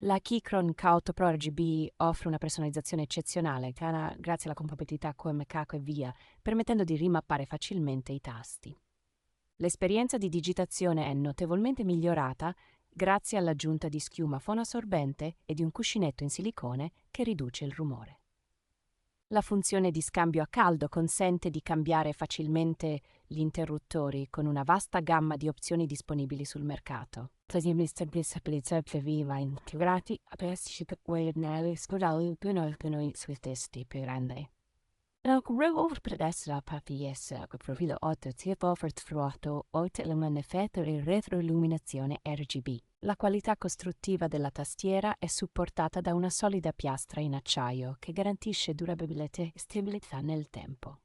La Keychron K8 Pro RGB offre una personalizzazione eccezionale grazie alla compatibilità con Macaco e VIA, permettendo di rimappare facilmente i tasti. L'esperienza di digitazione è notevolmente migliorata grazie all'aggiunta di schiuma fonoassorbente e di un cuscinetto in silicone che riduce il rumore. La funzione di scambio a caldo consente di cambiare facilmente gli interruttori con una vasta gamma di opzioni disponibili sul mercato. Viva integrati aperti sui testi più grandi. Per essere PPS con profilo 8 tipo fortuato 8 effetto e retroilluminazione RGB. La qualità costruttiva della tastiera è supportata da una solida piastra in acciaio che garantisce durabilità e stabilità nel tempo.